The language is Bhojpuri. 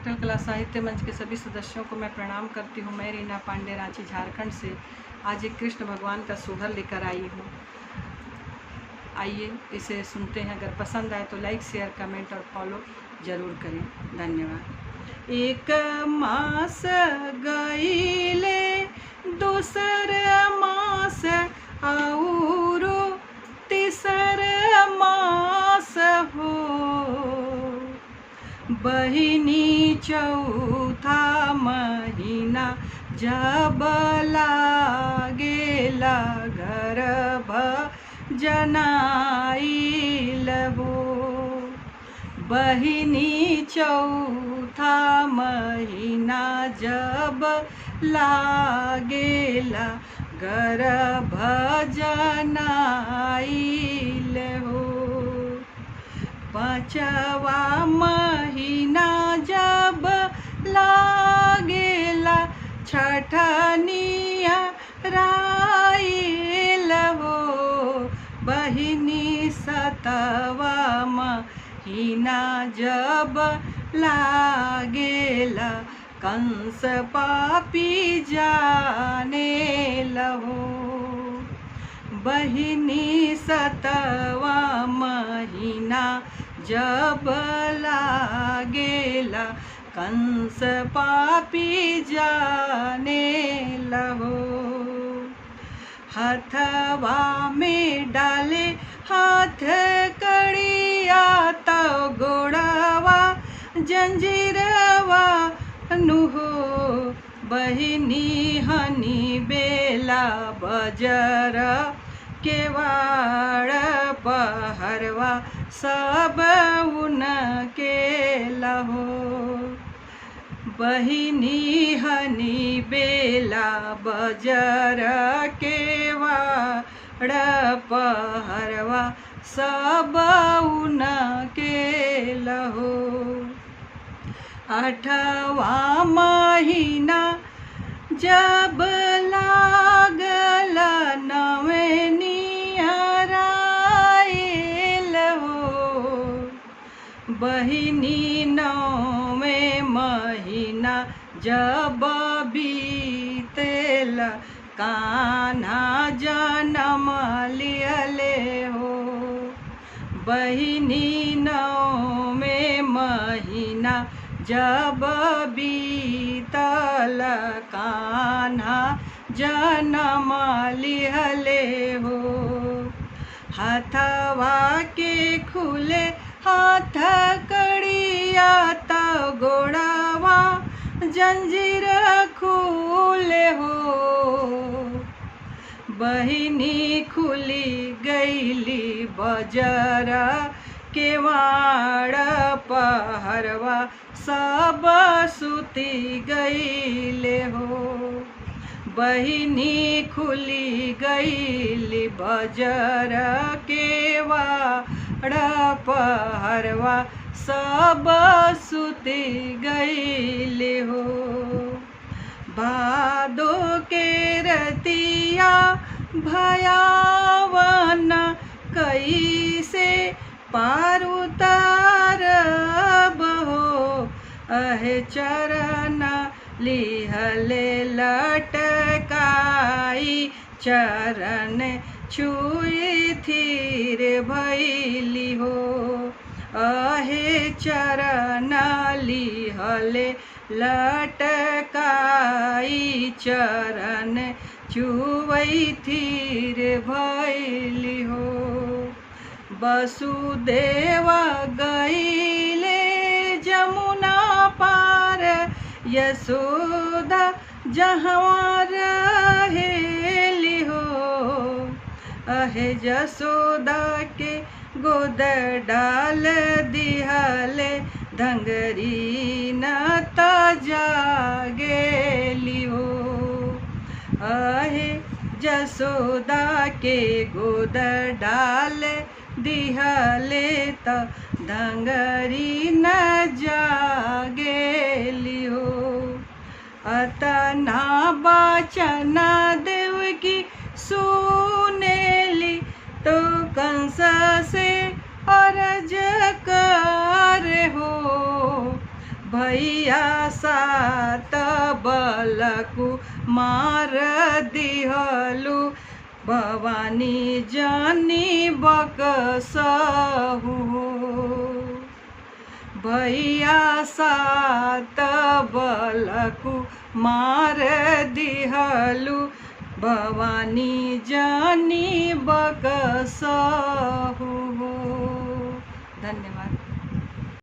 अटल कला साहित्य मंच के सभी सदस्यों को मैं प्रणाम करती हूँ। मैं रीना पांडे, रांची झारखंड से आज एक कृष्ण भगवान का सोहर लेकर आई हूँ। आइए इसे सुनते हैं। अगर पसंद आए तो लाइक, शेयर, कमेंट और फॉलो ज़रूर करें। धन्यवाद। एक मास गईले, दूसर मास औरो तीसर मास हो, बहिनी चौथा महीना जब लागेला गर्भ जनाइल हो। बहिनी चौथा महीना जब लागेला गर्भ जनाइल हो। पाँचवा महीना जब लागेला छठनिया राइल हो। बहिनी सतवा महीना जब लागेला कंस पापी जाने लहो। बहिनी सतवा महीना जब लागेला कंस पापी जाने लहो। हथवा में डाले हाथ कड़िया तो गोड़वा जंजीरवा नुहो। बहिनी हनी बेला बजर केवाड़ पहरवा सब उनके लहो। बहिनी हनी बेला बजर केवाड़ पहरवा सब उनके लहो। आठवा महीना जब लागल नवनिया राइल हो। बहिनी नौवे महीना जब बीतेल कान्हा जन्म लियले हो। बहिनी नौवे महीना जब बीतल कान्हा जन्म लिहले हो। हाथवा के खुले हाथ कड़िया तो गोड़वा जंजीर खुले हो। बहिनी खुली गईली बजर केवाड़ पहरवा सब सुती गईले हो। बहिनी खुली गईली बजर केवाड़ पहरवा सब सुती गईले हो। भादो के रतिया भयावन कैसे पार उतारब हो। अहे चरण लिहले लटकाई, चरण छुई थीर भैली हो। अहे चरण लिहले लटकाई, चरण छुई थीर भैली हो। वसुदेव गईले जमुना पार, यशोदा जहाँ रहेली हो। अहे जसोदा के गोद डाल दिहले धंगरी न जागेली हो। अहे जसोदा के गोद डाल दिहले त धंगरी न जागेली हो। अतना बचन देव की सुनेली तो कंस से अर्ज कर हो। भैया सात बलकु मार दिहलु भवानी जानी बकसहु भैया सात बलकु मार दिहलु भवानी जानी बकसहु। धन्यवाद।